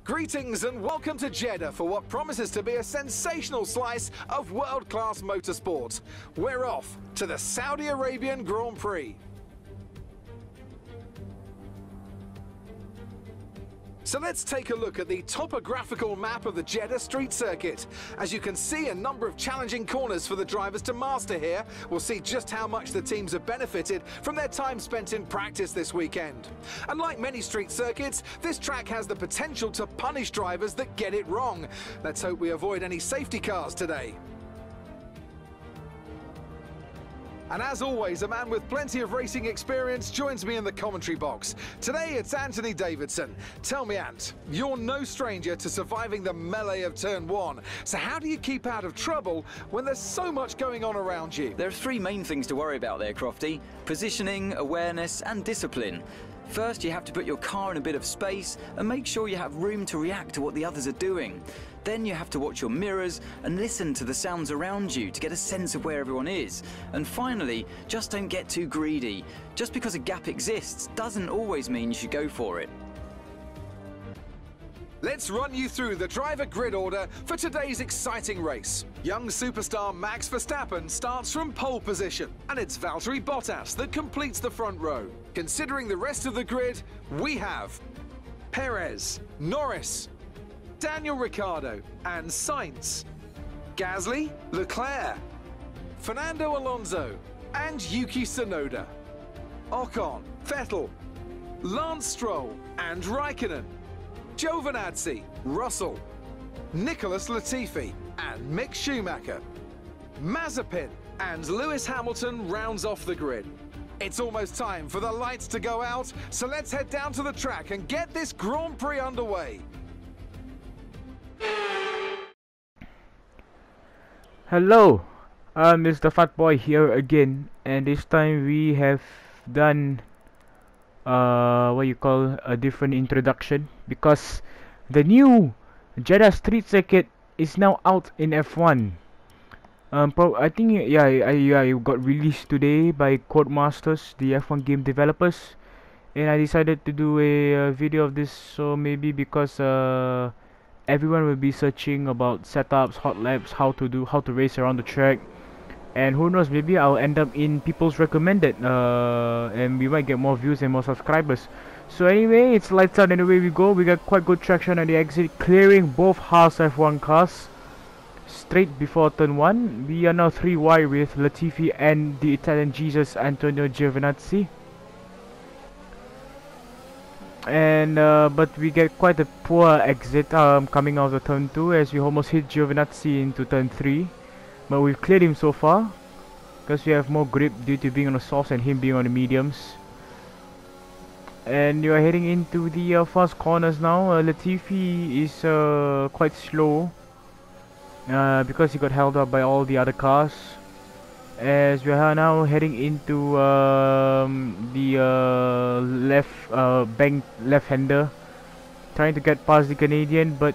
Greetings and welcome to Jeddah for what promises to be a sensational slice of world-class motorsport. We're off to the Saudi Arabian Grand Prix. So let's take a look at the topographical map of the Jeddah street circuit. As you can see, a number of challenging corners for the drivers to master here. We'll see just how much the teams have benefited from their time spent in practice this weekend. And like many street circuits, this track has the potential to punish drivers that get it wrong. Let's hope we avoid any safety cars today. And as always, a man with plenty of racing experience joins me in the commentary box. Today it's Anthony Davidson. Tell me, Ant, you're no stranger to surviving the melee of turn one. So how do you keep out of trouble when there's so much going on around you? There are three main things to worry about there, Crofty: positioning, awareness and discipline. First, you have to put your car in a bit of space and make sure you have room to react to what the others are doing. Then you have to watch your mirrors and listen to the sounds around you to get a sense of where everyone is. And finally, just don't get too greedy. Just because a gap exists doesn't always mean you should go for it. Let's run you through the driver grid order for today's exciting race. Young superstar Max Verstappen starts from pole position, and it's Valtteri Bottas that completes the front row. Considering the rest of the grid, we have Perez, Norris, Daniel Ricciardo and Sainz, Gasly, Leclerc, Fernando Alonso and Yuki Tsunoda, Ocon, Vettel, Lance Stroll and Raikkonen, Giovinazzi, Russell, Nicholas Latifi and Mick Schumacher. Mazepin and Lewis Hamilton rounds off the grid. It's almost time for the lights to go out, so let's head down to the track and get this Grand Prix underway. Hello, Mr. Fat Boy here again, and this time we have done what you call a different introduction, because the new Jeddah Street Circuit is now out in F1. I think it got released today by Codemasters, the F1 game developers, and I decided to do a video of this. So maybe because everyone will be searching about setups, hot laps, how to race around the track, and who knows, maybe I'll end up in people's recommended, and we might get more views and more subscribers. So anyway, it's lights out and away we go. We got quite good traction on the exit, clearing both Haas F1 cars straight before turn 1. We are now 3 wide with Latifi and the Italian Jesus Antonio Giovinazzi. And but we get quite a poor exit coming out of turn 2, as we almost hit Giovinazzi into turn 3, but we've cleared him so far because we have more grip due to being on the softs and him being on the mediums. And you are heading into the fast corners now. Latifi is quite slow because he got held up by all the other cars, as we are now heading into the left-hander, trying to get past the Canadian, but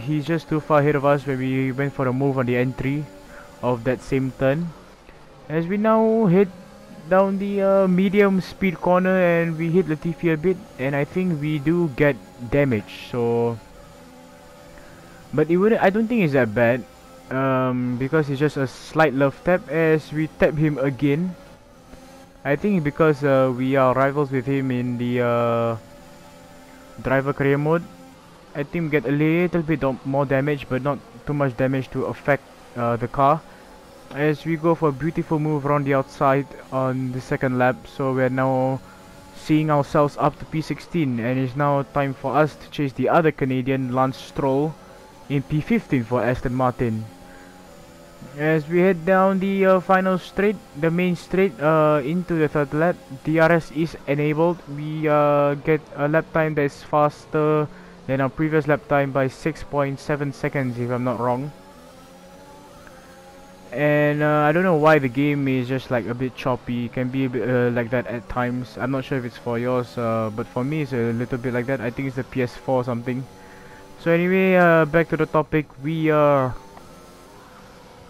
he's just too far ahead of us when we went for a move on the entry of that same turn. As we now head down the medium speed corner, and we hit Latifi a bit, and I think we do get damage. So, but I don't think it's that bad. Because it's just a slight love tap, as we tap him again. I think because we are rivals with him in the driver career mode, I think we get a little bit more damage, but not too much damage to affect the car, as we go for a beautiful move around the outside on the second lap. So we're now seeing ourselves up to P16, and it's now time for us to chase the other Canadian, Lance Stroll, in P15 for Aston Martin. As we head down the final straight, the main straight, into the third lap, DRS is enabled. We get a lap time that is faster than our previous lap time by 6.7 seconds, if I'm not wrong. And I don't know why the game is just like a bit choppy. It can be a bit like that at times. I'm not sure if it's for yours, but for me it's a little bit like that. I think it's the PS4 or something. So anyway, back to the topic. We are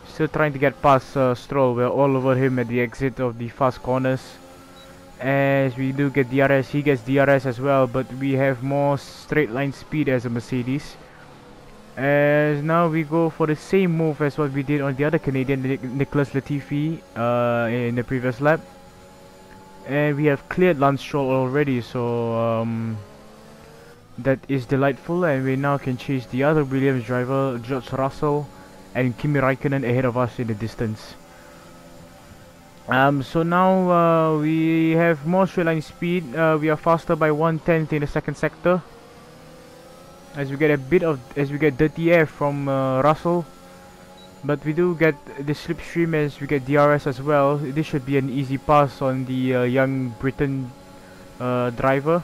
still trying to get past Stroll. We're all over him at the exit of the fast corners. as we do get DRS. He gets DRS as well, but we have more straight line speed as a Mercedes. As now we go for the same move as what we did on the other Canadian, Nicholas Latifi, in the previous lap. And we have cleared Lance Stroll already, so that is delightful. And we now can chase the other Williams driver, George Russell, and Kimi Raikkonen ahead of us in the distance. So now we have more straight line speed. We are faster by 1/10 in the second sector. As we get dirty air from Russell, but we do get the slipstream as we get DRS as well. This should be an easy pass on the young Britain driver.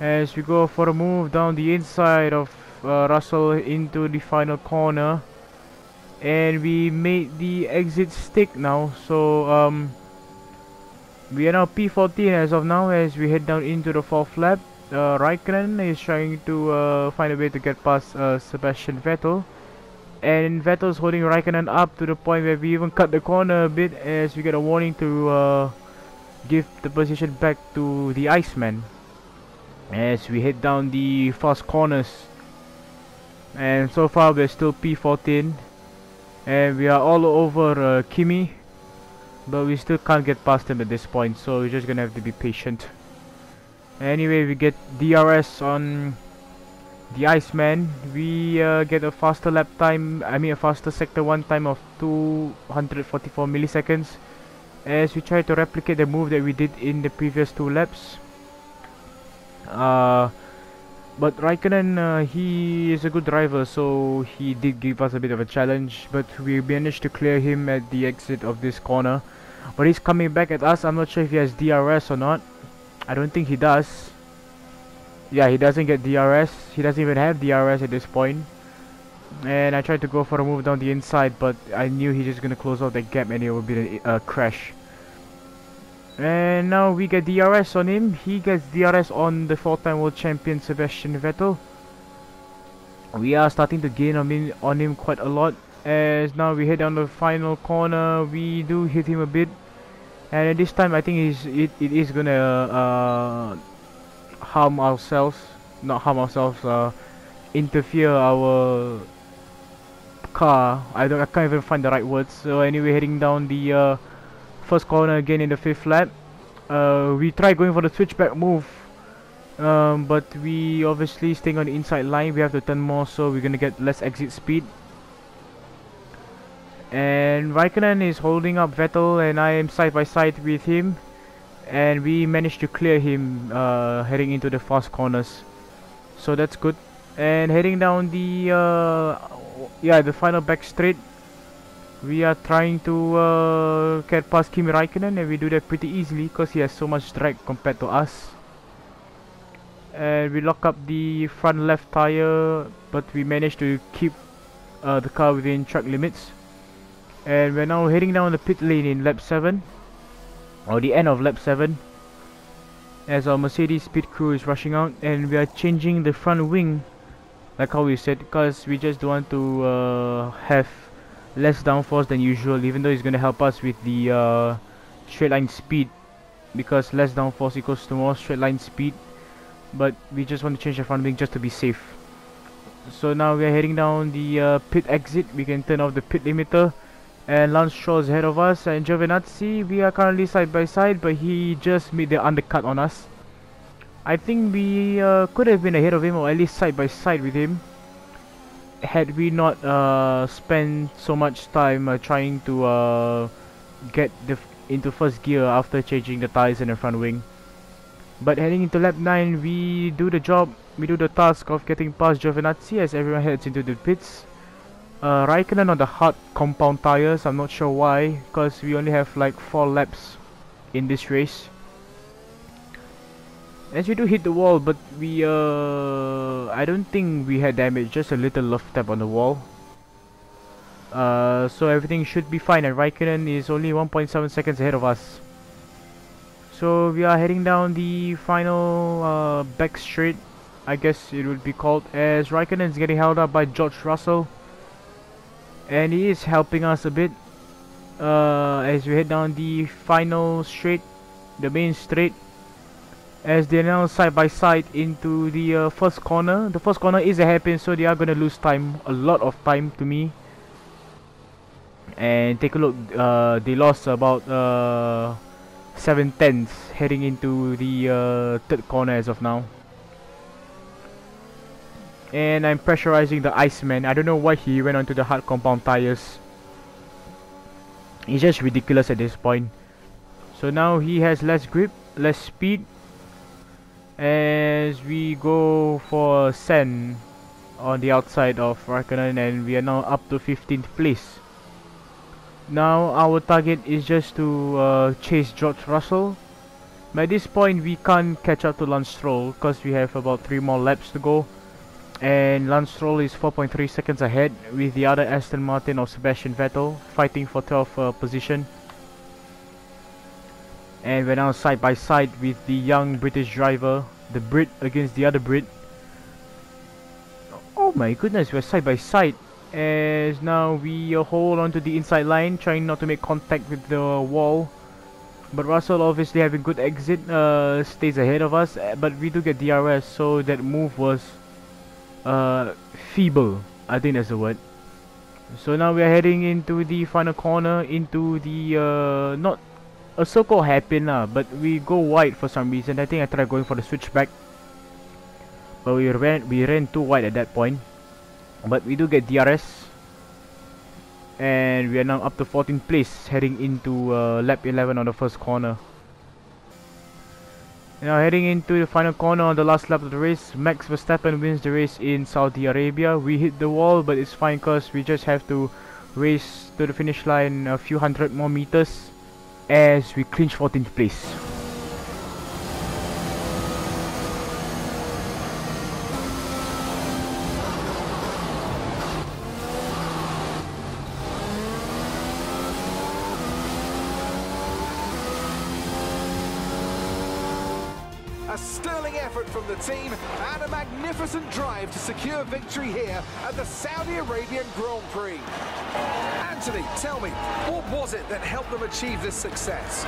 As we go for a move down the inside of Russell into the final corner, and we made the exit stick now. So we are now P14 as of now as we head down into the fourth lap. Raikkonen is trying to find a way to get past Sebastian Vettel, and Vettel's holding Raikkonen up to the point where we even cut the corner a bit as we get a warning to give the position back to the Iceman as we head down the fast corners. And so far we're still P14 and we are all over Kimi, but we still can't get past him at this point, so we're just gonna have to be patient. Anyway, we get DRS on the Iceman. We get a faster lap time, a faster sector 1 time of 244 milliseconds as we try to replicate the move that we did in the previous 2 laps. But Raikkonen, he is a good driver, so he did give us a bit of a challenge, but we managed to clear him at the exit of this corner. But he's coming back at us. I'm not sure if he has DRS or not. I don't think he does. Yeah, he doesn't get DRS. He doesn't even have DRS at this point. And I tried to go for a move down the inside, but I knew he's just gonna close out that gap and it would be a crash. And now we get DRS on him. He gets DRS on the 4-time world champion Sebastian Vettel. We are starting to gain on him quite a lot. As now we head down the final corner, we do hit him a bit. And at this time I think it is gonna harm ourselves. Not harm ourselves, interfere our car. I can't even find the right words. So anyway, heading down the first corner again in the 5th lap. We tried going for the switchback move, but we obviously staying on the inside line. We have to turn more, so we're gonna get less exit speed. And Raikkonen is holding up Vettel, and I am side by side with him, and we managed to clear him heading into the fast corners, so that's good. And heading down the the final back straight, we are trying to get past Kimi Raikkonen, and we do that pretty easily because he has so much drag compared to us. And we lock up the front left tire, but we managed to keep the car within track limits. And we're now heading down the pit lane in lap 7, or the end of lap 7, as our Mercedes pit crew is rushing out, and we are changing the front wing like how we said, because we just don't want to have less downforce than usual, even though it's going to help us with the straight line speed, because less downforce equals to more straight line speed, but we just want to change the front wing just to be safe. So now we are heading down the pit exit. We can turn off the pit limiter, and Lance Stroll is ahead of us, and Giovinazzi, we are currently side by side, but he just made the undercut on us. I think we could have been ahead of him, or at least side by side with him, had we not spent so much time trying to get into first gear after changing the tires in the front wing. But heading into lap 9, we do the job, we do the task of getting past Giovinazzi as everyone heads into the pits. Raikkonen on the hard compound tires, I'm not sure why, because we only have like 4 laps in this race. As we do hit the wall, but we I don't think we had damage, just a little love tap on the wall. So everything should be fine, and Raikkonen is only 1.7 seconds ahead of us. So we are heading down the final back straight, I guess it would be called, as Raikkonen is getting held up by George Russell, and he is helping us a bit as we head down the final straight. the main straight, as they're now side by side into the first corner. The first corner is a hairpin, so they are gonna lose time, a lot of time to me. And take a look, they lost about 7/10 heading into the third corner as of now. And I'm pressurizing the Iceman. I don't know why he went onto the hard compound tires. It's just ridiculous at this point. So now he has less grip, less speed, as we go for Sen on the outside of Raikkonen, and we are now up to 15th place. Now our target is just to chase George Russell. By this point we can't catch up to Lance Stroll because we have about 3 more laps to go, and Lance Stroll is 4.3 seconds ahead with the other Aston Martin of Sebastian Vettel fighting for 12th position. And we're now side by side with the young British driver, the Brit against the other Brit. Oh my goodness, we're side by side, as now we hold on to the inside line, trying not to make contact with the wall. But Russell, obviously having good exit, stays ahead of us, but we do get DRS, so that move was feeble, I think that's the word. So now we are heading into the final corner, into the not a so-called hairpin but we go wide for some reason. I think I tried going for the switchback, but we ran too wide at that point. But we do get DRS, and we are now up to 14th place heading into lap 11 on the first corner. Now heading into the final corner on the last lap of the race, Max Verstappen wins the race in Saudi Arabia. We hit the wall, but it's fine because we just have to race to the finish line a few hundred more meters, as we clinch 14th place. A sterling effort from the team and a magnificent drive to secure victory here at the Saudi Arabian Grand Prix. Anthony, tell me, what was it that helped them achieve this success?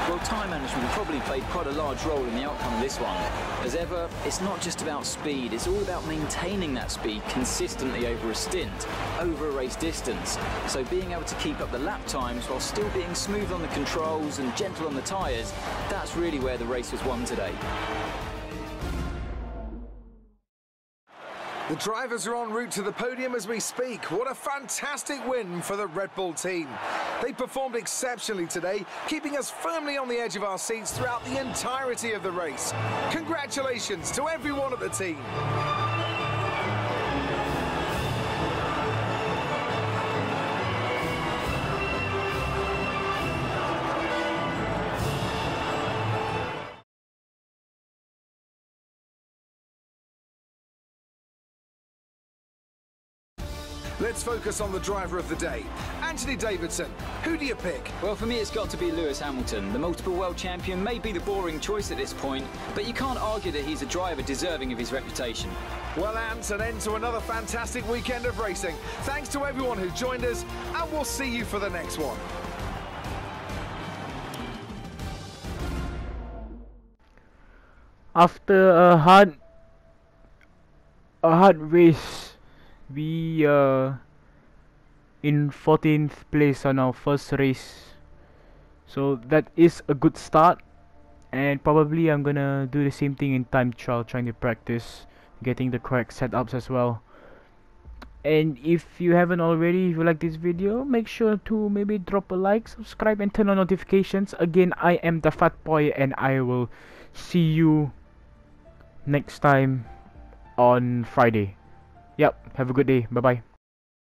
Well, time management probably played quite a large role in the outcome of this one. As ever, it's not just about speed, it's all about maintaining that speed consistently over a stint, over a race distance. So being able to keep up the lap times while still being smooth on the controls and gentle on the tyres, that's really where the race was won today. The drivers are en route to the podium as we speak. What a fantastic win for the Red Bull team. They performed exceptionally today, keeping us firmly on the edge of our seats throughout the entirety of the race. Congratulations to everyone at the team. Let's focus on the driver of the day. Anthony Davidson, who do you pick? Well, for me it's got to be Lewis Hamilton. The multiple world champion may be the boring choice at this point, but you can't argue that he's a driver deserving of his reputation. Well, Ant, an end to another fantastic weekend of racing. Thanks to everyone who joined us, and we'll see you for the next one. After a hard race, we in 14th place on our first race, so that is a good start, and probably I'm gonna do the same thing in time trial, trying to practice getting the correct setups as well. And if you haven't already, if you like this video, make sure to maybe drop a like, subscribe, and turn on notifications. Again, I am the Fat Boy, and I will see you next time on Friday. Yep, have a good day. Bye bye.